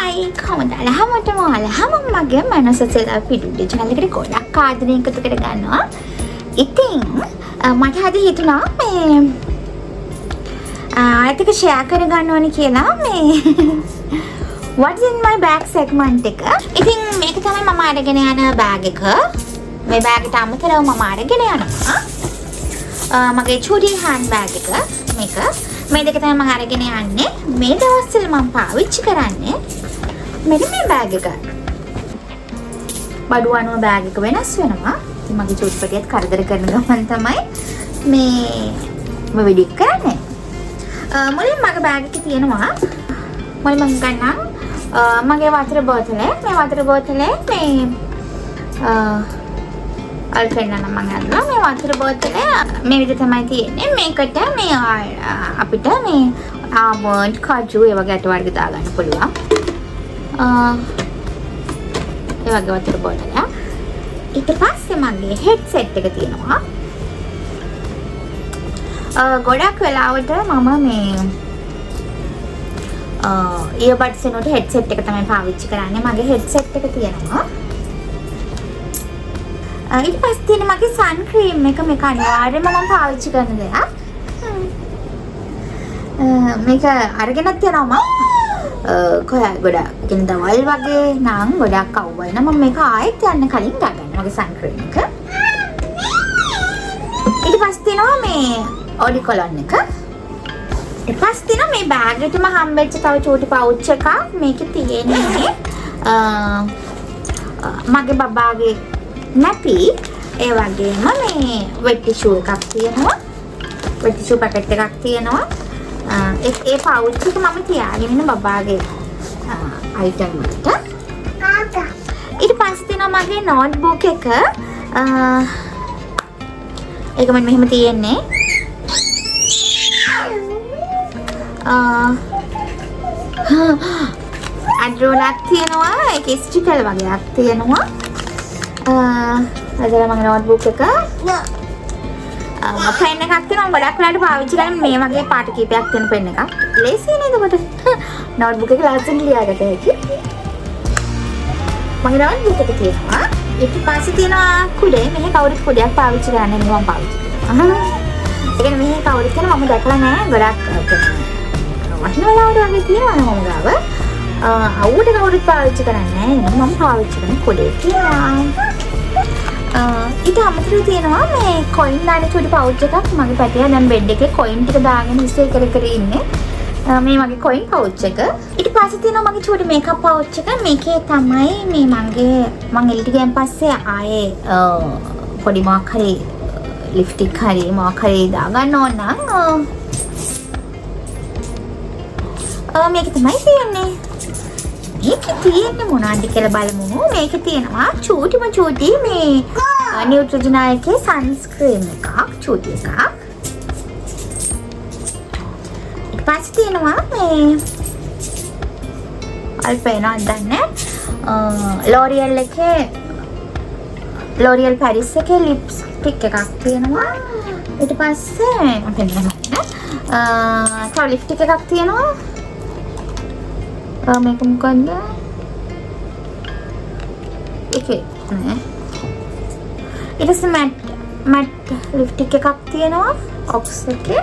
හයි කොහොමද හැමෝටම ඔයාලා මගේ මනසසලා පිටුඩේ channel එකට ගොඩක් ආදරෙන් එකතු කර ගන්නවා. ඉතින් මට හරි හිතුණා මේ ආයෙත් එක share කර ගන්න ඕනේ කියලා මේ what's in my bag segment එක. ඉතින් මේක තමයි මම අරගෙන යන bag එක. මේ bag එකට අමතරව මම අරගෙන යනවා මගේ චූටි hand bag එක. මේ දෙක තමයි මම අරගෙන යන්නේ. මේ දවස්වල මම පාවිච්චි කරන්නේ මෙන්න මේ බෑග් එක. බඩු අනුව බෑග් එක වෙනස් වෙනවා. ඉතින් මගේ චූට්පටියත් කරදර කරන ගමන් තමයි මේ වීඩියෝ කරන්නේ. මුලින් මගේ බෑග් එකේ තියෙනවා මුලින් මම ගන්නම් මගේ වතුර බෝතලේ. මේ වතුර බෝතලේ මේ අල්පෙන්නන මම ගන්නවා. මේ වතුර බෝතලේ මේ විදිහ තමයි තියෙන්නේ. මේකට මේ අපිට මේ ආමන්ඩ් කජු ඒ වගේ අට වර්ග දා ගන්න පුළුවන්. ඒ වගේ වතුර බෝතලයක්. ඊට පස්සේ මගේ හෙඩ්සෙට් එක තියෙනවා. ගොඩක් වෙලාවට මම මේ ඉයර්බඩ්ස් එනකොට හෙඩ්සෙට් එක තමයි පාවිච්චි කරන්නේ. මගේ හෙඩ්සෙට් එක තියෙනවා. ඊට පස්සේ තියෙන මගේ සන් ක්‍රීම් එක මේක අනිවාර්යයෙන්ම මම පාවිච්චි කරන දෙයක්. මේක අරගෙනත් යනවා මම ගොඩක් කියන දවල් වගේ නම් ගොඩක් අවුවයි නම් මම මේක ආයෙත් යන්න කලින් ගන්න මගේ සන් ක්‍රීම් එක. ඊට පස්සේ තියෙනවා මේ ඔඩිකොලොන් එක. ඊට පස්සේ තියෙනවා මේ බෑග් එකේම හම්බෙච්ච තව චූටි පවුච් එකක්. මේකේ තියෙන්නේ මගේ බබාගේ නැපි ඒ වගේම මේ වෙට් ටිෂු එකක් තියෙනවා. වෙට් ටිෂු පැකට් එකක් තියෙනවා. ඒ පවුච් එක මම තියාගෙන ඉන්න බබාගේ අයිටම් වලට. ඊට පස්සේ තියෙනවා මගේ නෝට්බුක් එක. ඒක මම මෙහෙම තියෙන්නේ. අඩ්‍රෝලක් තියෙනවා. ඒක ස්ටිකර් වගේක් තියෙනවා. අදලා මගේ නෝට්බුක් එක පෙන් එකක් තියෙනවා. ගොඩක් වෙලාවට පාවිච්චි කරන්නේ මේ වගේ පාට කීපයක් තියෙන පෙන් එකක්. ලේසියි නේද කොට නෝට්බුක් එක ලස්සන ලියාගත හැකි. මගේ නෝට්බුක් එක තියෙනවා. ඊට පස්සේ තියෙනවා කුඩේ. මෙහි කවුරුත් කුඩයක් පාවිච්චි කරන්නේ මම පාවිච්චි කරනවා. ඒ කියන්නේ මෙහි කවුරුත් කියන මම දැකලා නැහැ. ගොඩක් වටින වෙලාවට වගේ තියෙනවා මම ගාව. අවුවට කවුරුත් පාවිච්චි කරන්නේ නැහැ. මම පාවිච්චි කරන කුඩේ තියෙනවා. ඊට අමතරව තියෙනවා මේ කොයින් දාන චූටි පවුච් එකක්. මගේ පැටියා දැන් බෙඩ් එකේ කොයින් ටික දාගෙන ඉස්සේ කර ඉන්නේ. මේ මගේ කොයින් පවුච් එක. ඊට පස්සේ තියෙනවා මගේ චූටි මේකප් පවුච් එක. මේකේ තමයි මේ මම එළියට ගියන් පස්සේ ආයේ පොඩි මොකක් හරි ලිප්ස්ටික් හරි මොකක් හරි දා ගන්න ඕන නම් මේක තමයි තියෙන්නේ. මේකේ තියෙන්නේ මොනවද කියලා බලමු. මේකේ තියෙනවා චූටි මේ නියුට්‍රොජෙනා එකේ සන්ස්ක්‍රීන් එකක් චූටි එකක්. ඊට පස්සේ තියෙනවා මේ අල්පේනක් දන්නේ ලෝරියල් පැරිස් එකේ ලිප්ස්ටික් එකක් තියෙනවා. ඊට පස්සේ මම පෙන්නන්න තව ලිප්ස්ටික් එකක් තියෙනවා. මේක මොකද්ද? ඒකේ නේ. ඊට පස්සේ මැට් ලිප්ස්ටික් එකක් තියෙනවා ඔක්ස් එකේ.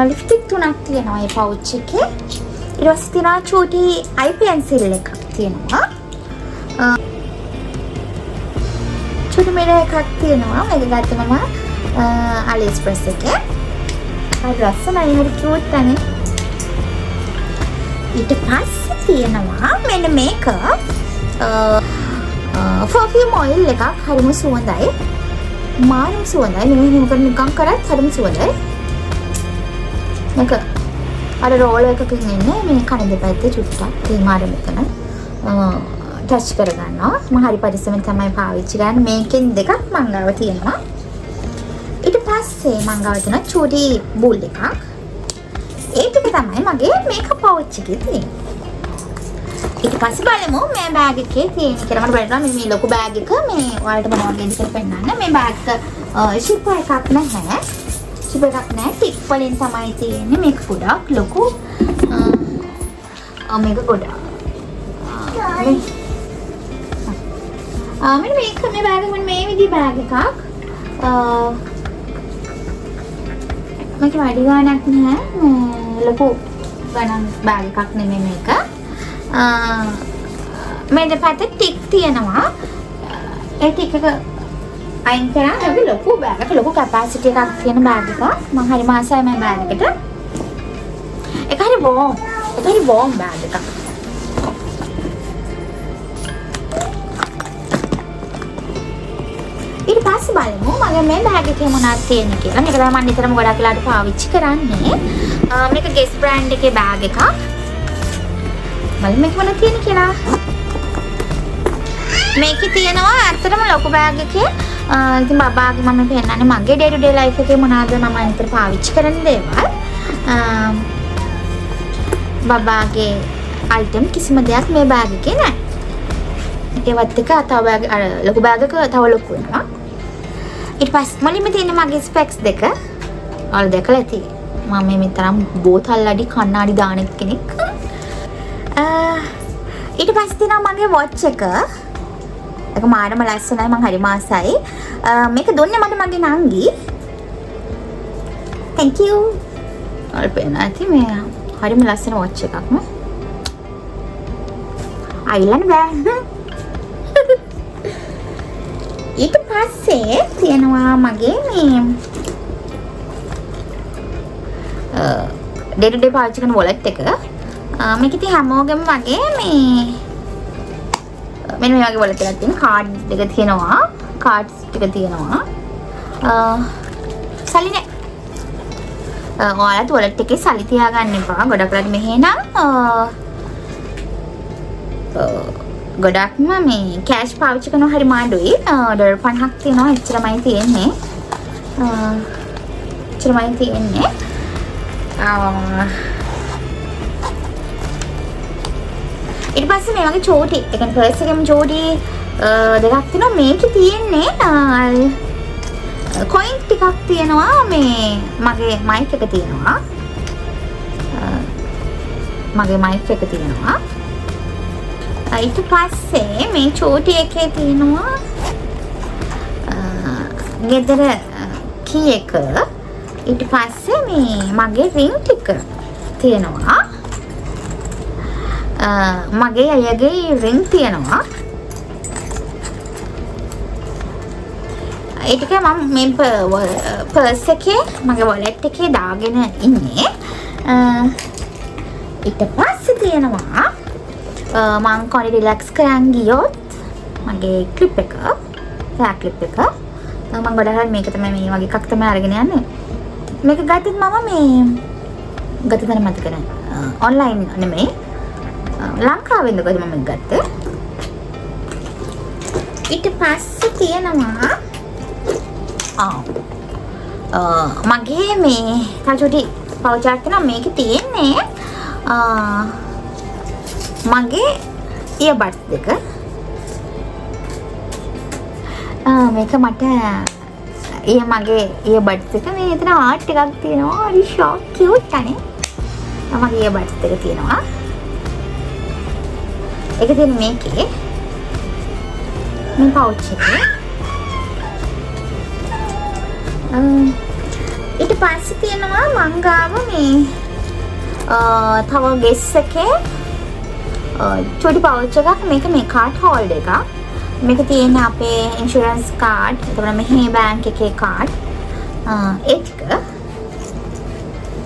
ලිප්ස්ටික් තුනක් තියෙනවා මේ පවුච් එකේ. ඊට පස්සේ තියෙනවා චූටි අයි පෙන්සිල් එකක් තියෙනවා. චූටි මිරර් එකක් තියෙනවා. මේක ගත්තම මම AliExpress එකේ. හරි ලස්සනයි හරි කියුට් අනේ. ඊට පස්සේ තියෙනවා මෙන්න මේක perfume oil එකක්. හරිම සුවඳයි. මාරම සුවඳයි. මෙහෙම නිකන් කරත් හරිම සුවඳයි. මේක අර රෝල් එකකින් එන්නේ මේ කන දෙපැත්තේ චුට්ටක් ඒ මාර මෙතන ටච් කර ගන්නවා. මම හරි පරිස්සමෙන් තමයි පාවිච්චි කරන්නේ. මේකෙන් දෙකක් මං ගාව තියෙනවා. ඊට පස්සේ මං ගාව තියෙන චූටි බූල් එකක්. ඒක තමයි මගේ මේකප් පවුච් එකේ තියෙන්නේ. ඊට පස්සේ බලමු මේ බෑග් එකේ තියෙන කියලා. මම බලනවා මේ ලොකු බෑග් එක මේ ඔයාලට මොනවද කියලා පෙන්නන්න. මේ බෑග් එක ෂිප් එකක් නැහැ. ෂිප් එකක් නැහැ. ටික් වලින් තමයි තියෙන්නේ. මේක ගොඩක් ලොකු. මේක ගොඩක් මෙන්න මේක මේ බෑග් එක මේ විදිහේ බෑග් එකක්. මේක වැඩි ගාණක් නෑ. ලොකු ගණන් බෑග් එකක් නෙමෙයි මේක. මේ දෙපැත්තේ ටික් තියෙනවා. ඒ ටික් එක අයින් කරා ඒක ලොකු බෑග් එක ලොකු කැපැසිටි එකක් තියෙන බෑග් එක. මම හරි මාසයි මේ බෑග් එකට. ඒක හරි වෝම් බෑග් එකක්. ඊට පස්සේ බලමු මගේ මේ බෑග් එකේ මොනවද තියෙන්නේ කියලා. මේක තමයි මම නිතරම ගොඩක් වෙලාවට පාවිච්චි කරන්නේ. මේක Guess brand එකේ බෑග් එකක්. බලමු මේක මොනවද තියෙන්නේ කියලා. මේකේ තියෙනවා ඇත්තටම ලොකු බෑග් එකේ ඉතින් බබාගේ මම පෙන්නන්නේ මගේ day to day life එකේ මොනවද මම අනිතර පාවිච්චි කරන දේවල්. බබාගේ item කිසිම දෙයක් මේ බෑග් එකේ නැහැ. ඒවත් එක තව බෑග් අර ලොකු බෑග් එක තව ලොකු වෙනවා. ඊට පස්සේ මුලින්ම තියෙන මගේ ස්පෙක්ස් දෙක. ඔයාලා දැකලා ඇති. මම මේ තරම් බෝතල් අඩි කණ්ණාඩි දාන කෙනෙක්. ඊට පස්සේ තියෙනවා මගේ watch එක. ඒක මාරම ලස්සනයි මං හරි මාසයි. මේක දුන්නේ මට මගේ නංගි. thank you. ඔල්පේන ඇති මේ හරිම ලස්සන watch එකක් නේ. අයිලන්න බෑ. ඊට පස්සේ තියෙනවා මගේ මේ day to day පාවිච්චි කරන wallet එක. මේක ඉතින් හැමෝගෙම වගේ මේ මෙන්න මේ වගේ wallet එකක් තියෙන කාඩ් දෙක තියෙනවා. කාඩ්ස් ටික තියෙනවා. සල්ලි නෑ. ඔයාලත් wallet එකේ සල්ලි තියාගන්න එපා. ගොඩක් වෙලාවට මෙහෙ නම් ගොඩක්ම මේ කෑෂ් පාවිච්චි කරනවා හරි මාඩුයි. ඩොලර් 50ක් තියෙනවා. එච්චරමයි තියෙන්නේ. ඊට පස්සේ මේ වගේ චෝටි, ඒ කියන්නේ පර්ස් එකේම චෝටි දෙකක් තියෙනවා. මේකේ තියෙන්නේ කොයින් ටිකක් තියෙනවා. මේ මගේ මයික් එක තියෙනවා. ඊට පස්සේ මේ චෝටි එකේ තියෙනවා ගෙදර කී එක. ඊට පස්සේ මේ මගේ රින් ටික තියෙනවා. මගේ අයගේ රින් තියෙනවා. ඒ ටික මම මේ පර්ස් එකේ මගේ wallet එකේ දාගෙන ඉන්නේ. ඊට පස්සේ තියෙනවා මං කොහේ රිලැක්ස් කරන් ගියොත් මගේ ක්ලිප් එක, හෑ ක්ලිප් එක. මම ගොඩක් මේක තමයි මේ වගේ එකක් තමයි අරගෙන යන්නේ. මේක ගත්තත් මම මේ ගත්තද මතක නැහැ. ඔන්ලයින් නෙමෙයි. ලංකාවෙන්ද කොහෙද මම ගත්තේ. ඊට පස්සේ තියෙනවා මගේ මේ තව පවුච් එකක් තියෙනවා. මේකේ තියෙන්නේ මගේ earbuds දෙක. මේක මට මගේ earbuds එක මේ එතන ආර්ට් එකක් තියෙනවා. හරි ෂෝක් කියුට් අනේ. මගේ earbuds දෙක තියෙනවා. ඒක තියෙන්නේ මේකේ. මේ පවුච් එකේ. ඊට පස්සේ තියෙනවා මං ගාව මේ තව ගෙස් එකේ චොටි පවුච් එකක්. මේක මේ කාඩ් හෝල්ඩර් එකක්. මේක තියෙන්නේ අපේ ඉන්ෂුරන්ස් කාඩ්. එතකොට මෙහි බැංක් එකේ කාඩ්. ඒ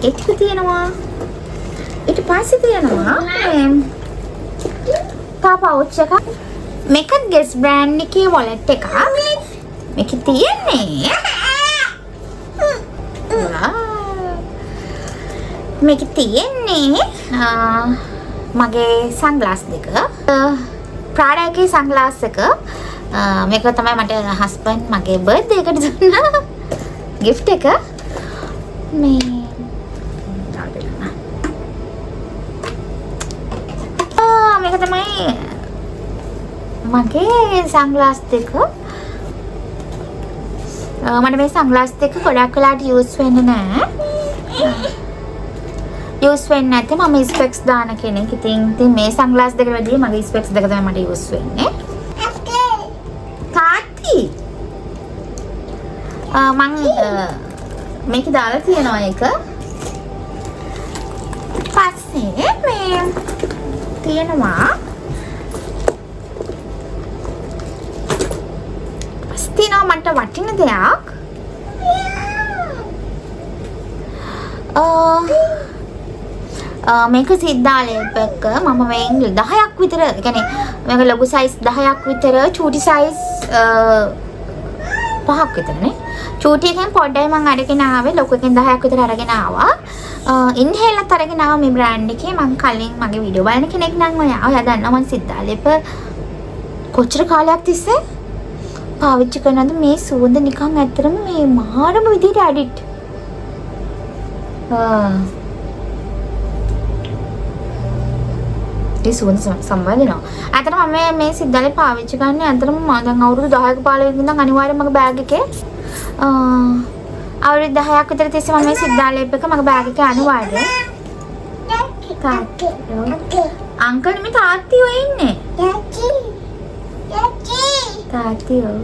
ටික තියෙනවා. ඊට පස්සේ තියෙනවා තව පවුච් එකක්. මේක Guess brand එකේ wallet එකක්. මේක තියෙන්නේ මගේ සන්ග්ලාස් දෙක. Prada එකේ සන්ග්ලාස් එක. මේක තමයි මට හස්බන්ඩ් මගේ බර්ත්ඩේ එකට දුන්නා gift එක. මේ මේක තමයි මගේ සන්ග්ලාස් දෙක. මට මේ සන්ග්ලාස් දෙක ගොඩක් වෙලාට යූස් වෙන්නේ නැහැ. යූස් වෙන්නේ නැති මම ස්පෙක්ස් දාන කෙනෙක්. ඉතින් මේ සන්ග්ලාස් දෙකට වැඩිය මගේ ස්පෙක්ස් දෙක තමයි මට යූස් වෙන්නේ. තාත්ති මං මේක දාලා තියනවා එක. පස්සේ මේ තියෙනවා මට වටින දෙයක්. මේක සිද්ධාලේප එක මම වෙන් 10ක් විතර, يعني මේක ලොකු සයිස් 10ක් විතර, චූටි සයිස් 5ක් විතරනේ. චූටි එකෙන් පොඩ්ඩයි මම අරගෙන ආවේ, ලොකු එකෙන් 10ක් විතර අරගෙන ආවා. ඉන්හෙලත් අරගෙන ආවා මේ බ්‍රෑන්ඩ් එකේ. මම කලින් මගේ වීඩියෝ බලන කෙනෙක් නම් ඔයා දන්නවා මම සිද්ධාලේප කොච්චර කාලයක් තිස්සේ පාවිච්චි කරනවද. මේ සුවඳ නිකන් ඇත්තටම මේ මාරම විදිහට ඇඩිට්. ඒ සුවඳ සම්බන්ධනවා. ඇත්තටම මම මේ සිද්ධාලේ පාවිච්චි කරන්නේ ඇත්තටම මම දැන් අවුරුදු 10ක 15ක ඉඳන් අනිවාර්යයෙන් මගේ බෑග් එකේ අවුරුදු 10ක් විතර තිස්සේ මම මේ සිද්ධාලේප එක මගේ බෑග් එකේ අනිවාර්යයෙන්. අංකල් මේ තාත්තිය ඔය ඉන්නේ. තාත්තියෝ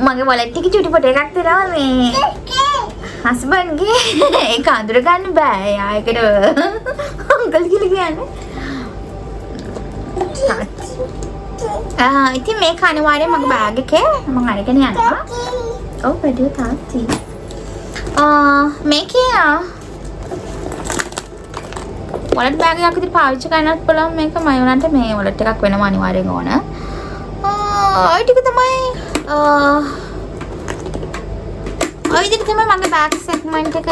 මගේ වොලට් එකේ චුටි පොට එකක් දෙනවා මේ හස්බන්ඩ්ගේ. ඒක අඳුර ගන්න බෑ. එයා ඒකට අංකල් කියලා කියන්නේ. ඉතින් මේක අනිවාර්යයෙන් මගේ බෑග් එකේ මම අරගෙන යනවා. ඔව් වැඩිය තාත්ති. මේකේ වොලට් බෑග් එකක් විතර පාවිච්චි කරන්නත් පුළුවන්. මේක මම උනන්ට මේ වොලට් එකක් වෙනම අනිවාර්යෙන් ඕන. ඔය ටික තමයි ඔය විදිහට තමයි මගේ බෑග් සෙග්මන්ට් එක.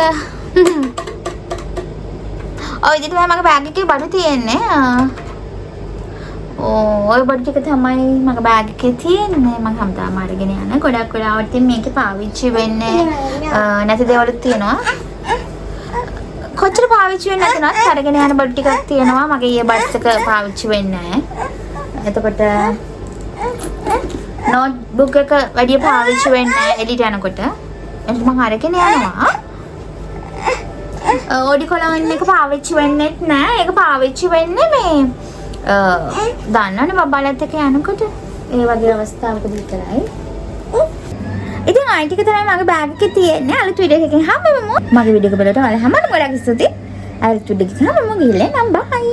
ඔය විදිහට තමයි මගේ බෑග් එකේ බඩු තියෙන්නේ. ඔය බඩු ටික තමයි මගේ බෑග් එකේ තියෙන්නේ. මම හැමදාම අරගෙන යන. ගොඩක් වෙලාවට මේකේ පාවිච්චි වෙන්නේ නැති දේවලුත් තියෙනවා. කොච්චර පාවිච්චි වෙන්නේ නැතුණත් අරගෙන යන බඩු ටිකක් තියෙනවා. මගේ ඊයර්බඩ්ස් එක පාවිච්චි වෙන්නේ නැහැ. එතකොට නෝට්බුක් එක වැඩි පාවිච්චි වෙන්නේ නැහැ එළියට යනකොට. එහෙනම් මම අරගෙන යනවා. ඕඩි කොලන් එක පාවිච්චි වෙන්නේත් නැහැ. ඒක පාවිච්චි වෙන්නේ මේ දන්නවනේ බබාලත් එක්ක යනකොට ඒ වගේ අවස්ථාවකදී විතරයි. ඉතින් ආයි ටික තමයි මගේ බෑග් එකේ තියෙන්නේ. අලුත් වීඩියෝ එකකින් හම්බෙමු. මගේ වීඩියෝ එක බලලා ඔයාලා හැමෝටම ගොඩක් ස්තුතියි. අලුත් වීඩියෝ එකකින් හම්බෙමු. ගිහින් නම් බයි.